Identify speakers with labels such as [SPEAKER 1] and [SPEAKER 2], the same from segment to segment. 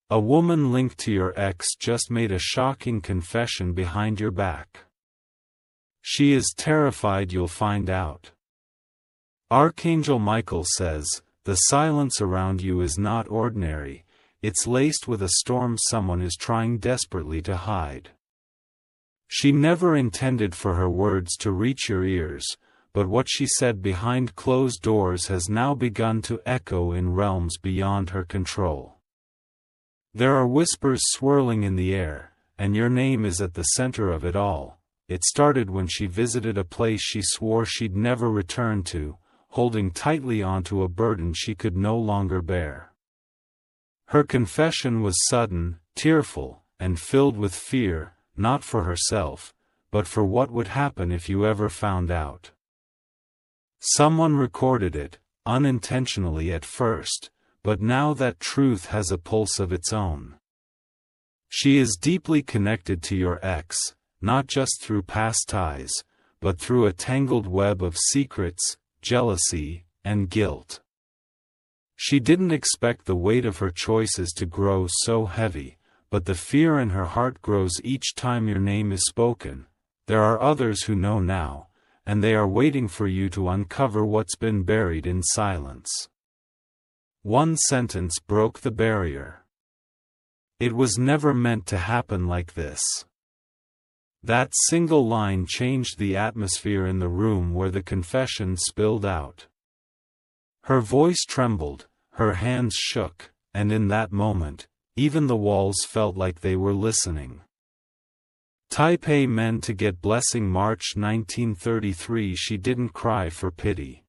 [SPEAKER 1] A woman linked to your ex just made a shocking confession behind your back. She is terrified you'll find out. Archangel Michael says, the silence around you is not ordinary, it's laced with a storm someone is trying desperately to hide. She never intended for her words to reach your ears, but what she said behind closed doors has now begun to echo in realms beyond her control. There are whispers swirling in the air, and your name is at the center of it all. It started when she visited a place she swore she'd never return to, holding tightly onto a burden she could no longer bear. Her confession was sudden, tearful, and filled with fear, not for herself, but for what would happen if you ever found out. Someone recorded it, unintentionally at first, but now that truth has a pulse of its own. She is deeply connected to your ex, not just through past ties, but through a tangled web of secrets, jealousy, and guilt. She didn't expect the weight of her choices to grow so heavy, but the fear in her heart grows each time your name is spoken. There are others who know now, and they are waiting for you to uncover what's been buried in silence. One sentence broke the barrier. It was never meant to happen like this. That single line changed the atmosphere in the room where the confession spilled out. Her voice trembled, her hands shook, and in that moment, even the walls felt like they were listening. Type Amen to get blessing. March 1933. She didn't cry for pity.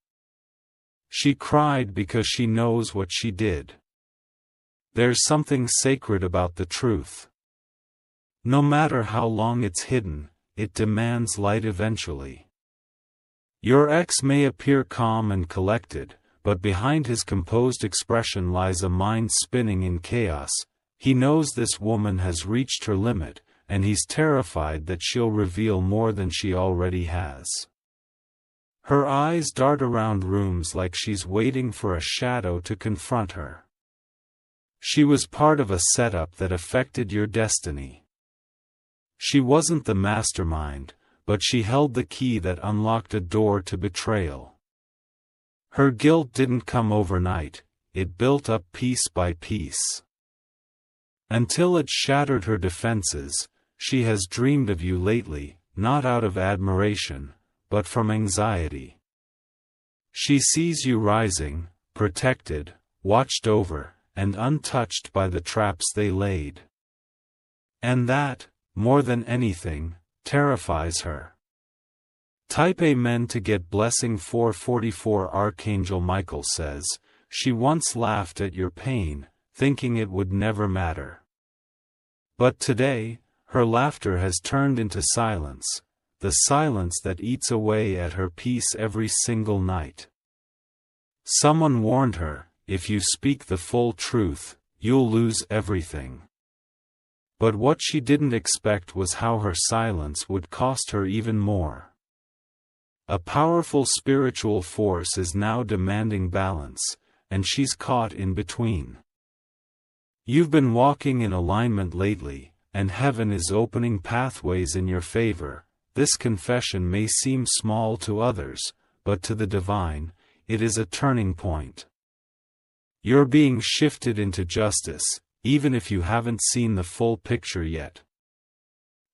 [SPEAKER 1] She cried because she knows what she did. There's something sacred about the truth. No matter how long it's hidden, it demands light eventually. Your ex may appear calm and collected, but behind his composed expression lies a mind spinning in chaos. He knows this woman has reached her limit, and he's terrified that she'll reveal more than she already has. Her eyes dart around rooms like she's waiting for a shadow to confront her. She was part of a setup that affected your destiny. She wasn't the mastermind, but she held the key that unlocked a door to betrayal. Her guilt didn't come overnight, it built up piece by piece. Until it shattered her defenses, she has dreamed of you lately, not out of admiration, but from anxiety. She sees you rising, protected, watched over, and untouched by the traps they laid. And that, more than anything, terrifies her. Type Amen to get blessing. 444. Archangel Michael says, she once laughed at your pain, thinking it would never matter. But today, her laughter has turned into silence, the silence that eats away at her peace every single night. Someone warned her, if you speak the full truth, you'll lose everything. But what she didn't expect was how her silence would cost her even more. A powerful spiritual force is now demanding balance, and she's caught in between. You've been walking in alignment lately, and heaven is opening pathways in your favor. This confession may seem small to others, but to the divine, it is a turning point. You're being shifted into justice, even if you haven't seen the full picture yet.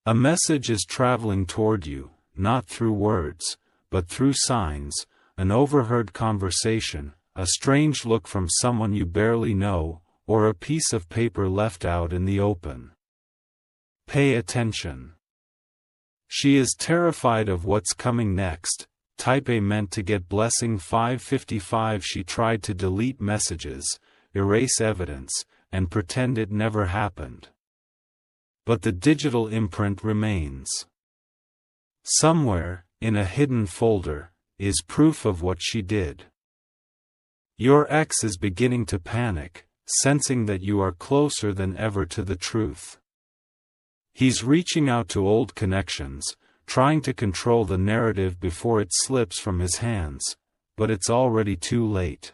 [SPEAKER 1] A message is traveling toward you, not through words, but through signs, an overheard conversation, a strange look from someone you barely know, or a piece of paper left out in the open. Pay attention. She is terrified of what's coming next. Type Amen to get blessing. 555. She tried to delete messages, erase evidence, and pretend it never happened. But the digital imprint remains. Somewhere, in a hidden folder, is proof of what she did. Your ex is beginning to panic, sensing that you are closer than ever to the truth. He's reaching out to old connections, trying to control the narrative before it slips from his hands, but it's already too late.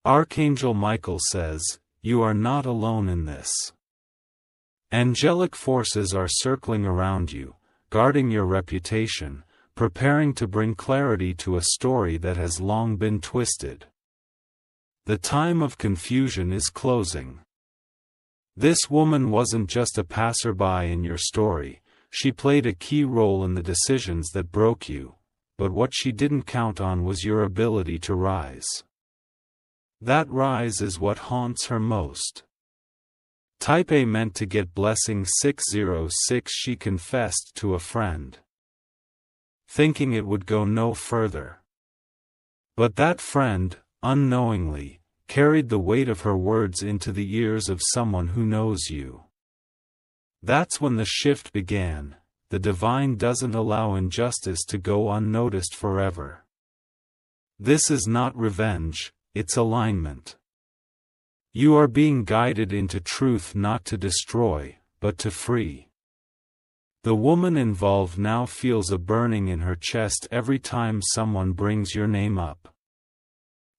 [SPEAKER 1] Archangel Michael says, you are not alone in this. Angelic forces are circling around you, guarding your reputation, preparing to bring clarity to a story that has long been twisted. The time of confusion is closing. This woman wasn't just a passerby in your story, she played a key role in the decisions that broke you, but what she didn't count on was your ability to rise. That rise is what haunts her most. Type A meant to get blessing 606. She confessed to a friend, thinking it would go no further. But that friend, unknowingly, carried the weight of her words into the ears of someone who knows you. That's when the shift began. The divine doesn't allow injustice to go unnoticed forever. This is not revenge, it's alignment. You are being guided into truth, not to destroy, but to free. The woman involved now feels a burning in her chest every time someone brings your name up.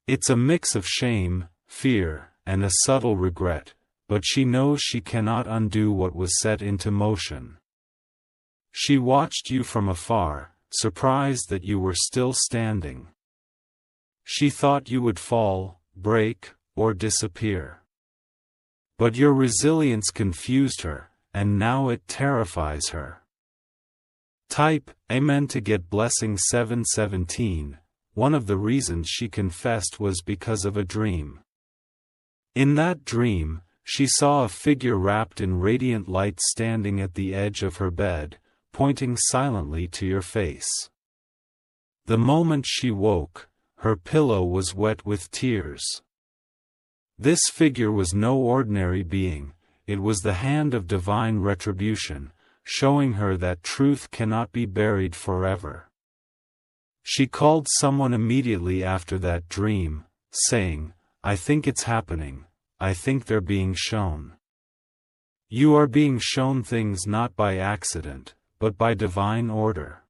[SPEAKER 1] It's a mix of shame, fear, and a subtle regret, but she knows she cannot undo what was set into motion. She watched you from afar, surprised that you were still standing. She thought you would fall, break, or disappear. But your resilience confused her, and now it terrifies her. Type Amen to get blessing 717. One of the reasons she confessed was because of a dream. In that dream, she saw a figure wrapped in radiant light standing at the edge of her bed, pointing silently to your face. The moment she woke, her pillow was wet with tears. This figure was no ordinary being, it was the hand of divine retribution, showing her that truth cannot be buried forever. She called someone immediately after that dream, saying, "I think it's happening, I think they're being shown." You are being shown things not by accident, but by divine order.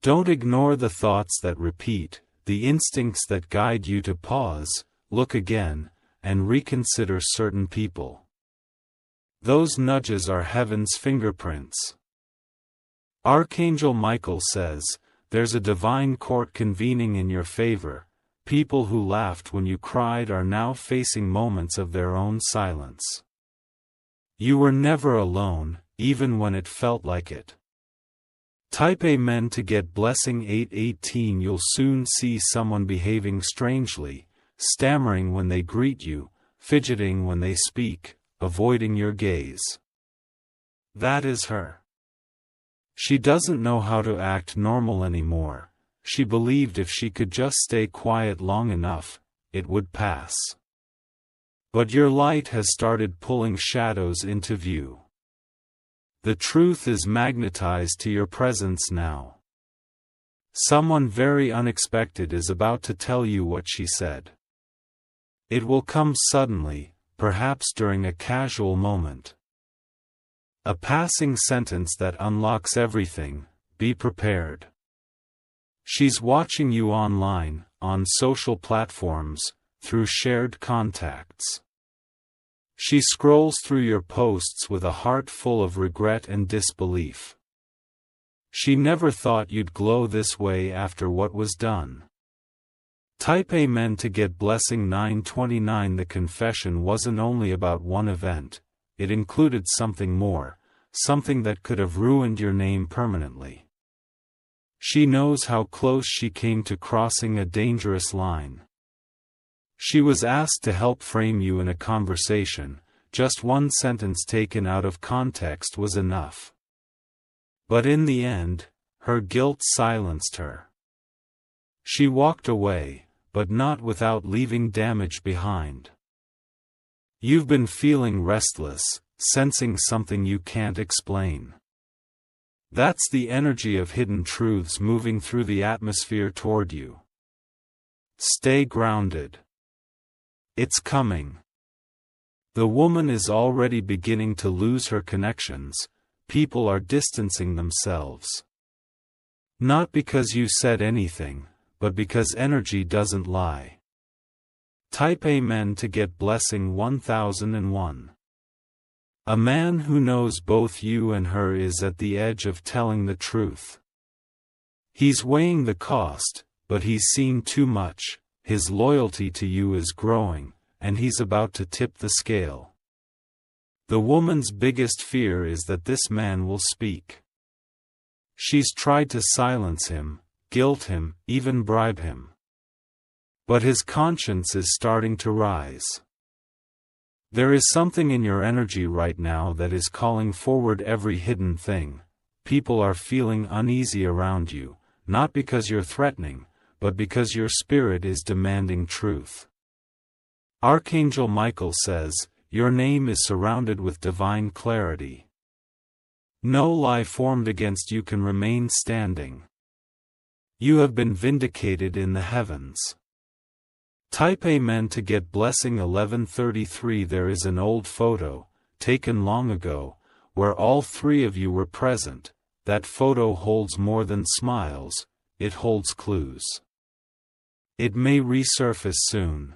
[SPEAKER 1] Don't ignore the thoughts that repeat, the instincts that guide you to pause, look again, and reconsider certain people. Those nudges are heaven's fingerprints. Archangel Michael says, there's a divine court convening in your favor. People who laughed when you cried are now facing moments of their own silence. You were never alone, even when it felt like it. Type Amen to get blessing 818. You'll soon see someone behaving strangely, stammering when they greet you, fidgeting when they speak, avoiding your gaze. That is her. She doesn't know how to act normal anymore. She believed if she could just stay quiet long enough, it would pass. But your light has started pulling shadows into view. The truth is magnetized to your presence now. Someone very unexpected is about to tell you what she said. It will come suddenly, perhaps during a casual moment. A passing sentence that unlocks everything. Be prepared. She's watching you online, on social platforms, through shared contacts. She scrolls through your posts with a heart full of regret and disbelief. She never thought you'd glow this way after what was done. Type Amen to get blessing 929. The confession wasn't only about one event, it included something more, something that could have ruined your name permanently. She knows how close she came to crossing a dangerous line. She was asked to help frame you in a conversation. Just one sentence taken out of context was enough. But in the end, her guilt silenced her. She walked away, but not without leaving damage behind. You've been feeling restless, sensing something you can't explain. That's the energy of hidden truths moving through the atmosphere toward you. Stay grounded. It's coming. The woman is already beginning to lose her connections. People are distancing themselves. Not because you said anything, but because energy doesn't lie. Type Amen to get blessing 1001. A man who knows both you and her is at the edge of telling the truth. He's weighing the cost, but he's seen too much, his loyalty to you is growing, and he's about to tip the scale. The woman's biggest fear is that this man will speak. She's tried to silence him, guilt him, even bribe him. But his conscience is starting to rise. There is something in your energy right now that is calling forward every hidden thing. People are feeling uneasy around you, not because you're threatening, but because your spirit is demanding truth. Archangel Michael says, your name is surrounded with divine clarity. No lie formed against you can remain standing. You have been vindicated in the heavens. Type Amen to get blessing 1133. There is an old photo, taken long ago, where all three of you were present. That photo holds more than smiles, it holds clues. It may resurface soon.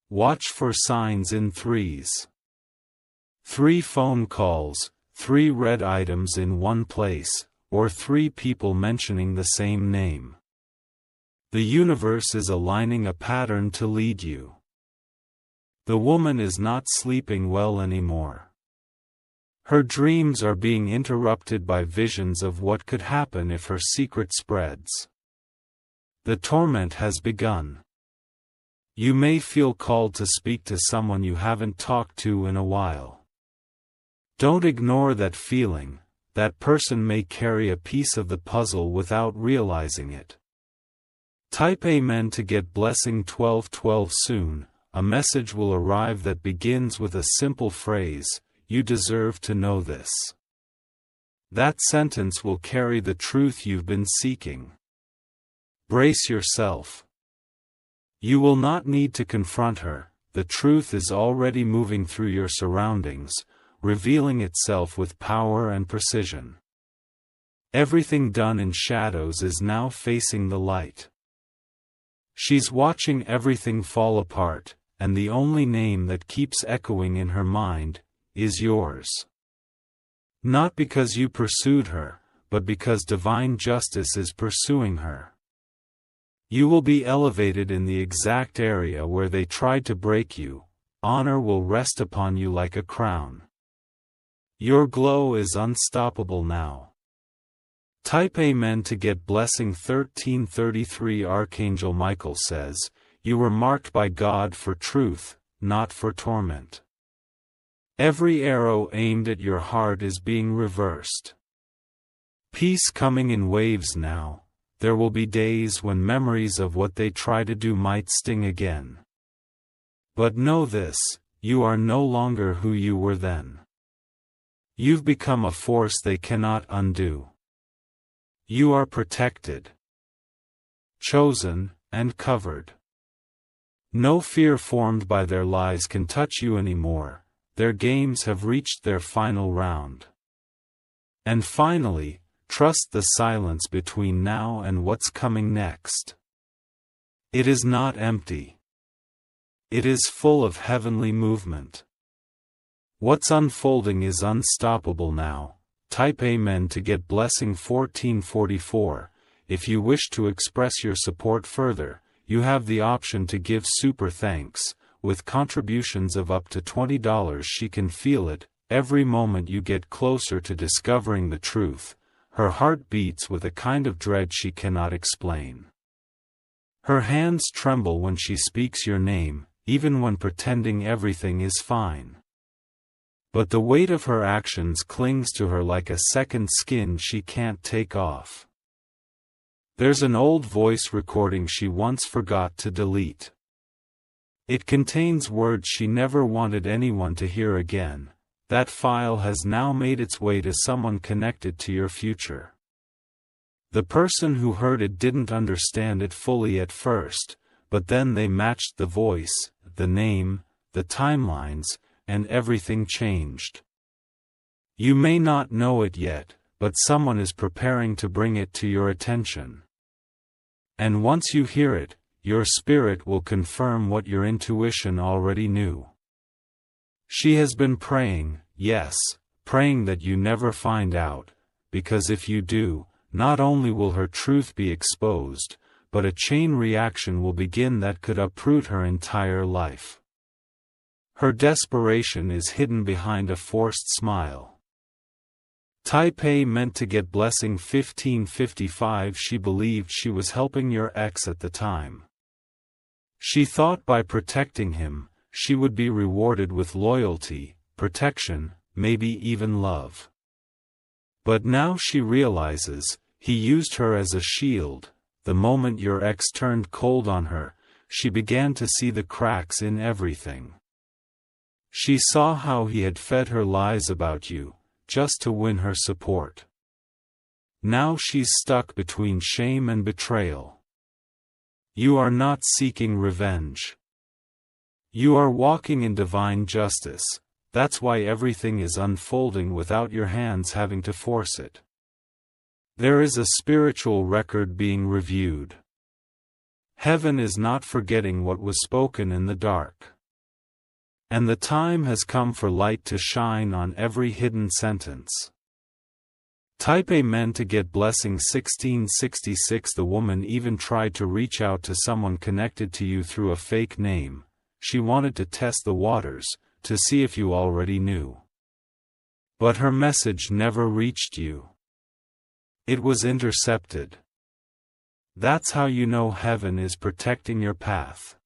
[SPEAKER 1] Watch for signs in threes. 3 phone calls, 3 red items in one place, or 3 people mentioning the same name. The universe is aligning a pattern to lead you. The woman is not sleeping well anymore. Her dreams are being interrupted by visions of what could happen if her secret spreads. The torment has begun. You may feel called to speak to someone you haven't talked to in a while. Don't ignore that feeling. That person may carry a piece of the puzzle without realizing it. Type Amen to get blessing 1212 soon. A message will arrive that begins with a simple phrase, you deserve to know this. That sentence will carry the truth you've been seeking. Brace yourself. You will not need to confront her, the truth is already moving through your surroundings, revealing itself with power and precision. Everything done in shadows is now facing the light. She's watching everything fall apart, and the only name that keeps echoing in her mind is yours. Not because you pursued her, but because divine justice is pursuing her. You will be elevated in the exact area where they tried to break you. Honor will rest upon you like a crown. Your glow is unstoppable now. Type Amen to get blessing 1333. Archangel Michael says, you were marked by God for truth, not for torment. Every arrow aimed at your heart is being reversed. Peace coming in waves now. There will be days when memories of what they try to do might sting again. But know this, you are no longer who you were then. You've become a force they cannot undo. You are protected, chosen, and covered. No fear formed by their lies can touch you anymore. Their games have reached their final round. And finally, trust the silence between now and what's coming next. It is not empty. It is full of heavenly movement. What's unfolding is unstoppable now. Type Amen to get blessing 1444. If you wish to express your support further, you have the option to give super thanks. With contributions of up to $20, she can feel it. Every moment you get closer to discovering the truth. Her heart beats with a kind of dread she cannot explain. Her hands tremble when she speaks your name, even when pretending everything is fine. But the weight of her actions clings to her like a second skin she can't take off. There's an old voice recording she once forgot to delete. It contains words she never wanted anyone to hear again. That file has now made its way to someone connected to your future. The person who heard it didn't understand it fully at first, but then they matched the voice, the name, the timelines, and everything changed. You may not know it yet, but someone is preparing to bring it to your attention. And once you hear it, your spirit will confirm what your intuition already knew. She has been praying, yes, praying that you never find out, because if you do, not only will her truth be exposed, but a chain reaction will begin that could uproot her entire life. Her desperation is hidden behind a forced smile. Type A meant to get blessing 1555. She believed she was helping your ex at the time. She thought by protecting him, she would be rewarded with loyalty, protection, maybe even love. But now she realizes, he used her as a shield. The moment your ex turned cold on her, she began to see the cracks in everything. She saw how he had fed her lies about you, just to win her support. Now she's stuck between shame and betrayal. You are not seeking revenge. You are walking in divine justice. That's why everything is unfolding without your hands having to force it. There is a spiritual record being reviewed. Heaven is not forgetting what was spoken in the dark. And the time has come for light to shine on every hidden sentence. Type A meant to get blessing 1666. The woman even tried to reach out to someone connected to you through a fake name. She wanted to test the waters, to see if you already knew. But her message never reached you. It was intercepted. That's how you know heaven is protecting your path.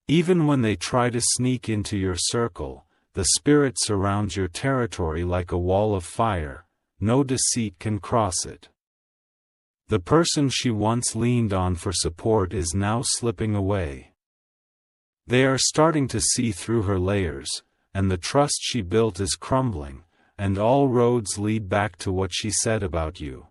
[SPEAKER 1] Even when they try to sneak into your circle, the spirit surrounds your territory like a wall of fire. No deceit can cross it. The person she once leaned on for support is now slipping away. They are starting to see through her layers, and the trust she built is crumbling, and all roads lead back to what she said about you.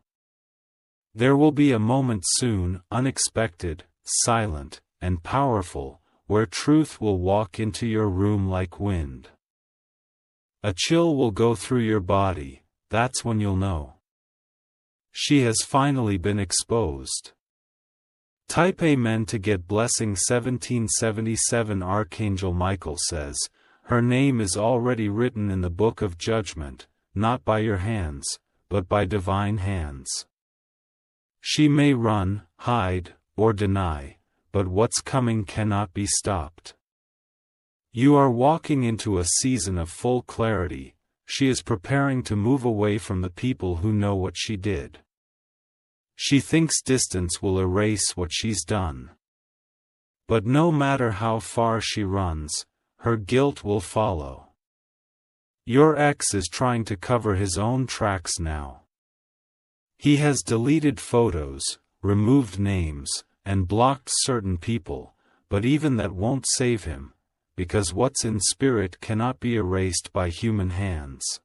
[SPEAKER 1] There will be a moment soon, unexpected, silent, and powerful, where truth will walk into your room like wind. A chill will go through your body. That's when you'll know. She has finally been exposed. Type A meant to get blessing 1777. Archangel Michael says, her name is already written in the book of judgment, not by your hands, but by divine hands. She may run, hide, or deny, but what's coming cannot be stopped. You are walking into a season of full clarity. She is preparing to move away from the people who know what she did. She thinks distance will erase what she's done. But no matter how far she runs, her guilt will follow. Your ex is trying to cover his own tracks now. He has deleted photos, removed names, and blocked certain people, but even that won't save him, because what's in spirit cannot be erased by human hands.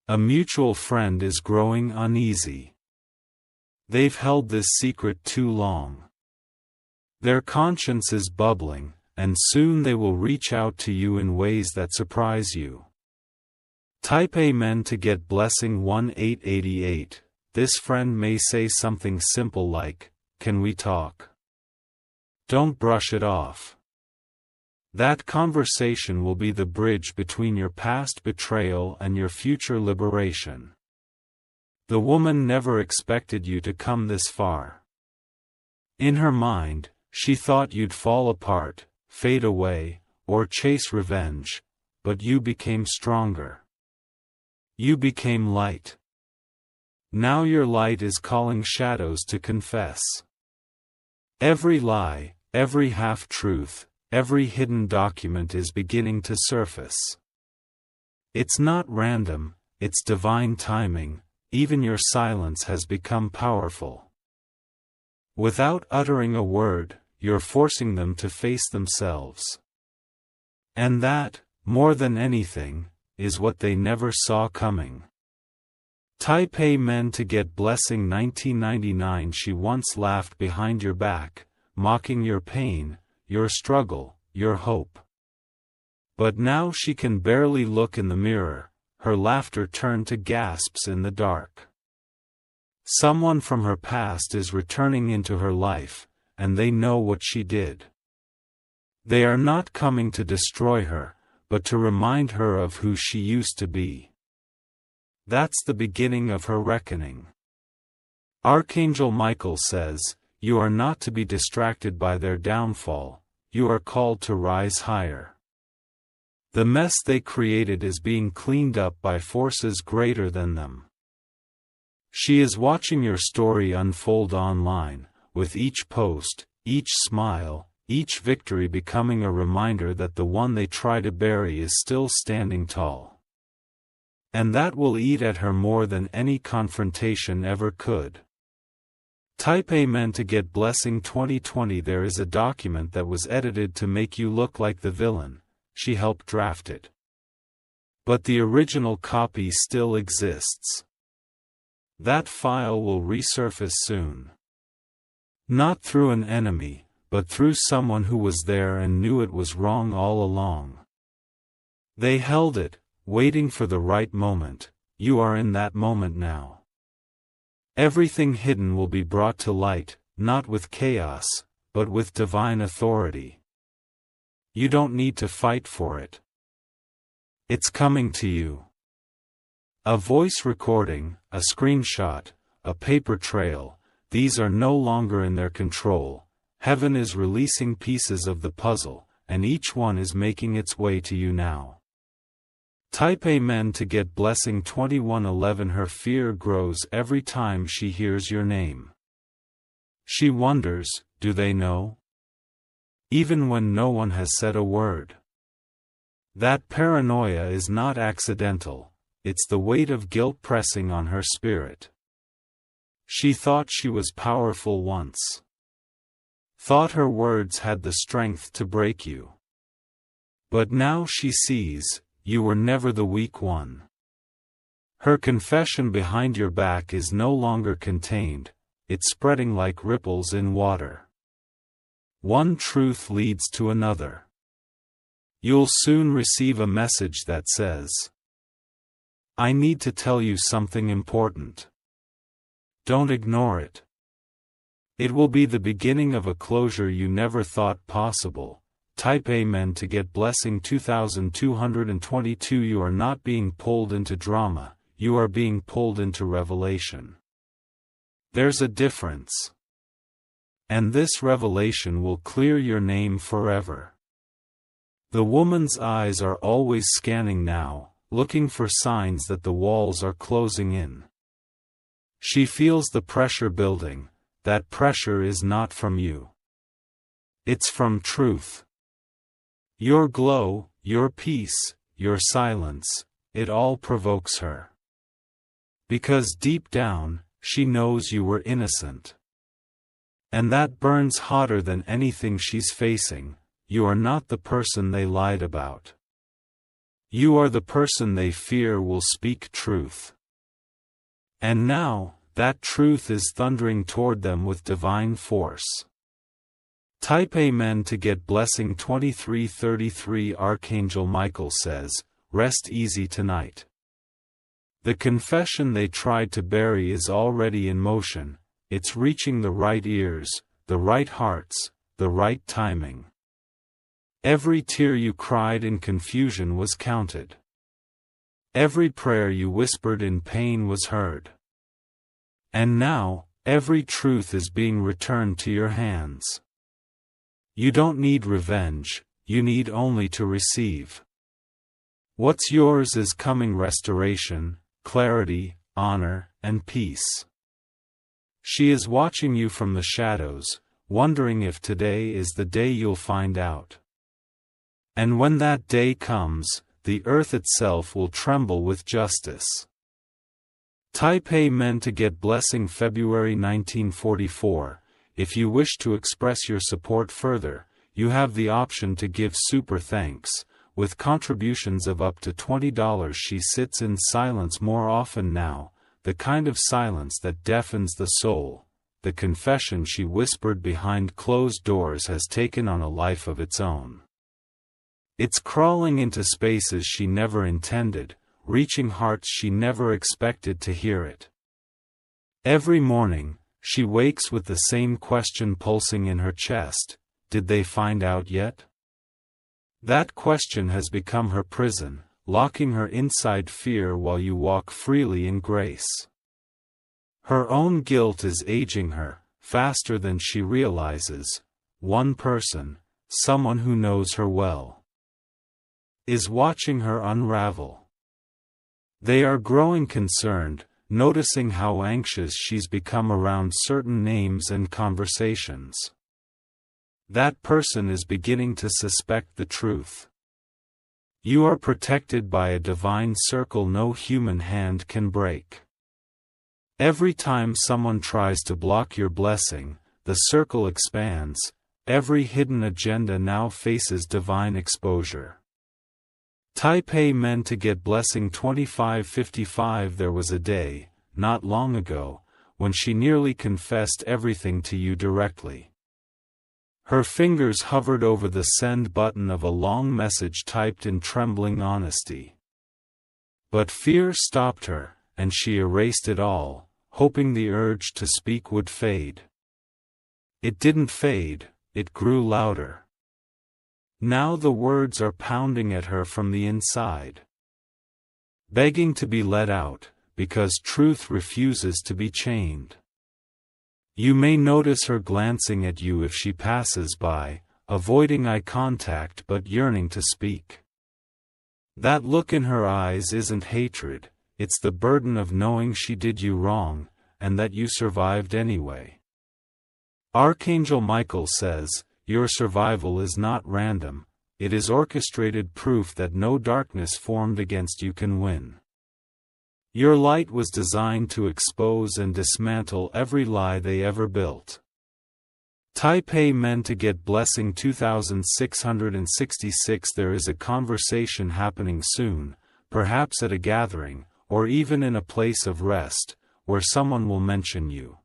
[SPEAKER 1] A mutual friend is growing uneasy. They've held this secret too long. Their conscience is bubbling, and soon they will reach out to you in ways that surprise you. Type A meant to get blessing 1888. This friend may say something simple like, "Can we talk?" Don't brush it off. That conversation will be the bridge between your past betrayal and your future liberation. The woman never expected you to come this far. In her mind, she thought you'd fall apart, fade away, or chase revenge, but you became stronger. You became light. Now your light is calling shadows to confess. Every lie, every half-truth, every hidden document is beginning to surface. It's not random, it's divine timing. Even your silence has become powerful. Without uttering a word, you're forcing them to face themselves. And that, more than anything, is what they never saw coming. Type A meant to get blessing 1999. She once laughed behind your back, mocking your pain, your struggle, your hope. But now she can barely look in the mirror. Her laughter turned to gasps in the dark. Someone from her past is returning into her life, and they know what she did. They are not coming to destroy her, but to remind her of who she used to be. That's the beginning of her reckoning. Archangel Michael says, you are not to be distracted by their downfall, you are called to rise higher. The mess they created is being cleaned up by forces greater than them. She is watching your story unfold online, with each post, each smile, each victory becoming a reminder that the one they try to bury is still standing tall. And that will eat at her more than any confrontation ever could. Type Amen to get Blessing 2020. There is a document that was edited to make you look like the villain. She helped draft it. But the original copy still exists. That file will resurface soon. Not through an enemy, but through someone who was there and knew it was wrong all along. They held it, waiting for the right moment. You are in that moment now. Everything hidden will be brought to light, not with chaos, but with divine authority. You don't need to fight for it. It's coming to you. A voice recording, a screenshot, a paper trail, these are no longer in their control. Heaven is releasing pieces of the puzzle, and each one is making its way to you now. Type Amen to get Blessing 2111. Her fear grows every time she hears your name. She wonders, do they know? Even when no one has said a word. That paranoia is not accidental, it's the weight of guilt pressing on her spirit. She thought she was powerful once. Thought her words had the strength to break you. But now she sees, you were never the weak one. Her confession behind your back is no longer contained, it's spreading like ripples in water. One truth leads to another. You'll soon receive a message that says, I need to tell you something important. Don't ignore it. It will be the beginning of a closure you never thought possible. Type Amen to get Blessing 2222. You are not being pulled into drama, you are being pulled into revelation. There's a difference. And this revelation will clear your name forever. The woman's eyes are always scanning now, looking for signs that the walls are closing in. She feels the pressure building. That pressure is not from you. It's from truth. Your glow, your peace, your silence, it all provokes her. Because deep down, she knows you were innocent. And that burns hotter than anything she's facing. You are not the person they lied about. You are the person they fear will speak truth. And now, that truth is thundering toward them with divine force. Type Amen to get Blessing 2333. Archangel Michael says, rest easy tonight. The confession they tried to bury is already in motion, it's reaching the right ears, the right hearts, the right timing. Every tear you cried in confusion was counted. Every prayer you whispered in pain was heard. And now, every truth is being returned to your hands. You don't need revenge, you need only to receive. What's yours is coming: restoration, clarity, honor, and peace. She is watching you from the shadows, wondering if today is the day you'll find out. And when that day comes, the earth itself will tremble with justice. Type Amen to get Blessing February 1944. If you wish to express your support further, you have the option to give super thanks. With contributions of up to $20, she sits in silence more often now, the kind of silence that deafens the soul. The confession she whispered behind closed doors has taken on a life of its own. It's crawling into spaces she never intended, reaching hearts she never expected to hear it. Every morning, She wakes with the same question pulsing in her chest: did they find out yet? That question has become her prison, locking her inside fear while you walk freely in grace. Her own guilt is aging her, faster than she realizes. One person, someone who knows her well, is watching her unravel. They are growing concerned, noticing how anxious she's become around certain names and conversations. That person is beginning to suspect the truth. You are protected by a divine circle no human hand can break. Every time someone tries to block your blessing, the circle expands. Every hidden agenda now faces divine exposure. Type Amen to get blessing 2555. There was a day, not long ago, when she nearly confessed everything to you directly. Her fingers hovered over the send button of a long message typed in trembling honesty. But fear stopped her, and she erased it all, hoping the urge to speak would fade. It didn't fade, it grew louder. Now the words are pounding at her from the inside, begging to be let out, because truth refuses to be chained. You may notice her glancing at you if she passes by, avoiding eye contact but yearning to speak. That look in her eyes isn't hatred, it's the burden of knowing she did you wrong, and that you survived anyway. Archangel Michael says, your survival is not random, it is orchestrated proof that no darkness formed against you can win. Your light was designed to expose and dismantle every lie they ever built. Type Amen to get blessing 2666. There is a conversation happening soon, perhaps at a gathering, or even in a place of rest, where someone will mention you.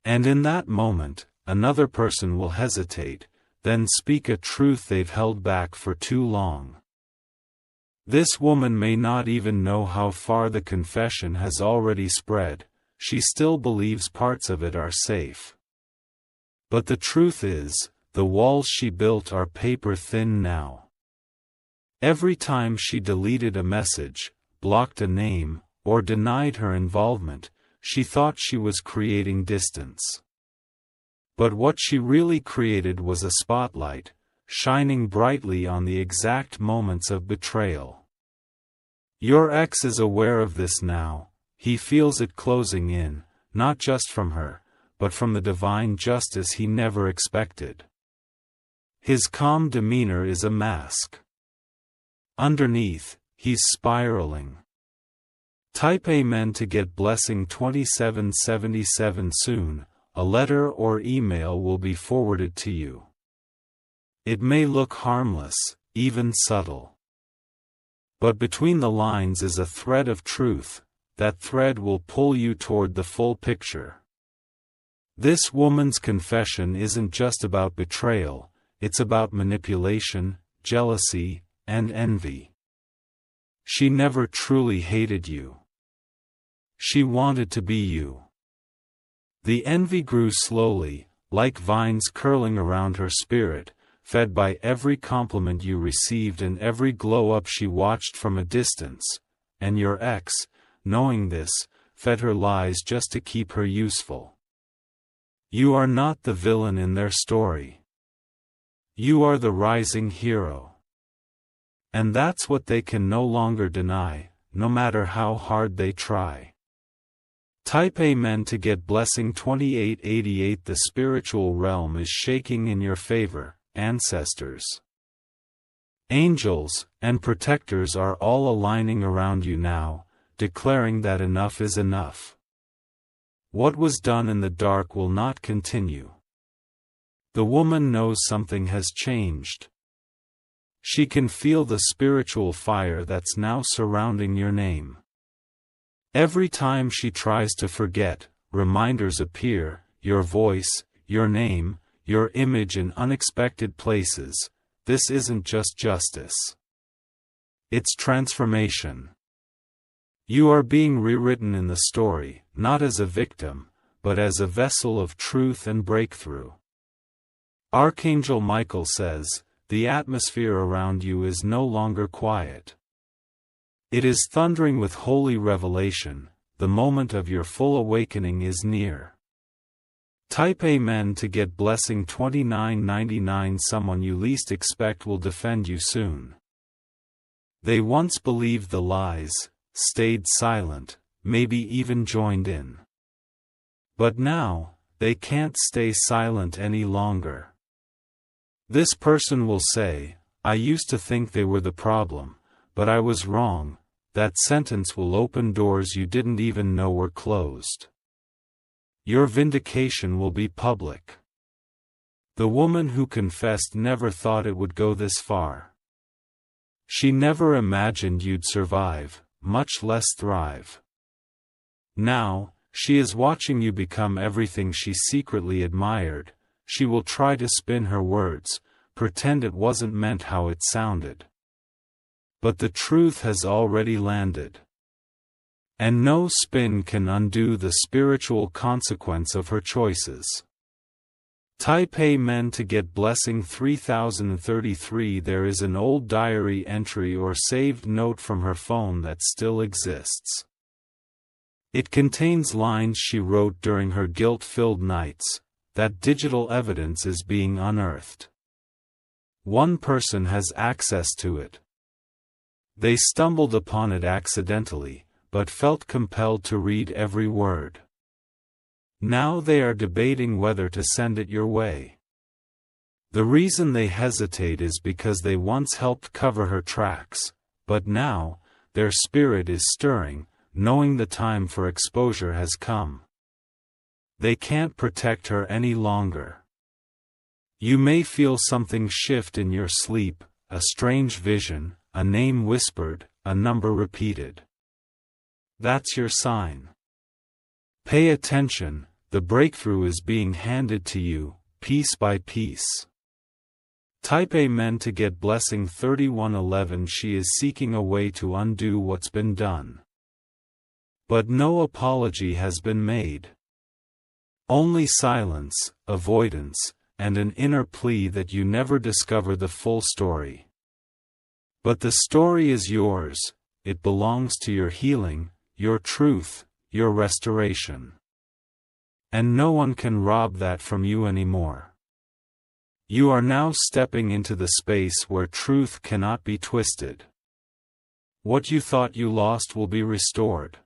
[SPEAKER 1] And in that moment, another person will hesitate, then speak a truth they've held back for too long. This woman may not even know how far the confession has already spread, she still believes parts of it are safe. But the truth is, the walls she built are paper thin now. Every time she deleted a message, blocked a name, or denied her involvement, she thought she was creating distance. But what she really created was a spotlight, shining brightly on the exact moments of betrayal. Your ex is aware of this now, he feels it closing in, not just from her, but from the divine justice he never expected. His calm demeanor is a mask. Underneath, he's spiraling. Type Amen to get blessing 2777. Soon, a letter or email will be forwarded to you. It may look harmless, even subtle. But between the lines is a thread of truth. That thread will pull you toward the full picture. This woman's confession isn't just about betrayal, it's about manipulation, jealousy, and envy. She never truly hated you. She wanted to be you. The envy grew slowly, like vines curling around her spirit, fed by every compliment you received and every glow-up she watched from a distance, and your ex, knowing this, fed her lies just to keep her useful. You are not the villain in their story. You are the rising hero. And that's what they can no longer deny, no matter how hard they try. Type Amen to get blessing 2888. The spiritual realm is shaking in your favor, ancestors. Angels and protectors are all aligning around you now, declaring that enough is enough. What was done in the dark will not continue. The woman knows something has changed. She can feel the spiritual fire that's now surrounding your name. Every time she tries to forget, reminders appear, your voice, your name, your image in unexpected places. This isn't just justice. It's transformation. You are being rewritten in the story, not as a victim, but as a vessel of truth and breakthrough. Archangel Michael says, the atmosphere around you is no longer quiet. It is thundering with holy revelation. The moment of your full awakening is near. Type Amen to get blessing 2999. Someone you least expect will defend you soon. They once believed the lies, stayed silent, maybe even joined in. But now, they can't stay silent any longer. This person will say, I used to think they were the problem, but I was wrong. That sentence will open doors you didn't even know were closed. Your vindication will be public. The woman who confessed never thought it would go this far. She never imagined you'd survive, much less thrive. Now, she is watching you become everything she secretly admired. She will try to spin her words, pretend it wasn't meant how it sounded. But the truth has already landed. And no spin can undo the spiritual consequence of her choices. Type Amen to get blessing 3033. There is an old diary entry or saved note from her phone that still exists. It contains lines she wrote during her guilt-filled nights. That digital evidence is being unearthed. One person has access to it. They stumbled upon it accidentally, but felt compelled to read every word. Now they are debating whether to send it your way. The reason they hesitate is because they once helped cover her tracks, but now, their spirit is stirring, knowing the time for exposure has come. They can't protect her any longer. You may feel something shift in your sleep, a strange vision, a name whispered, a number repeated. That's your sign. Pay attention, the breakthrough is being handed to you, piece by piece. Type Amen to get blessing 3111. She is seeking a way to undo what's been done. But no apology has been made. Only silence, avoidance, and an inner plea that you never discover the full story. But the story is yours, it belongs to your healing, your truth, your restoration. And no one can rob that from you anymore. You are now stepping into the space where truth cannot be twisted. What you thought you lost will be restored.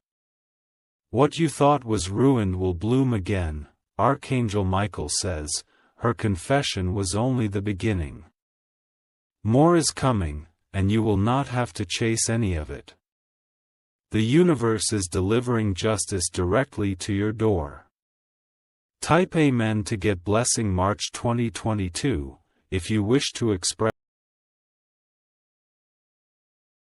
[SPEAKER 1] What you thought was ruined will bloom again. Archangel Michael says, her confession was only the beginning. More is coming, and you will not have to chase any of it. The universe is delivering justice directly to your door. Type Amen to get blessing March 2022, if you wish to express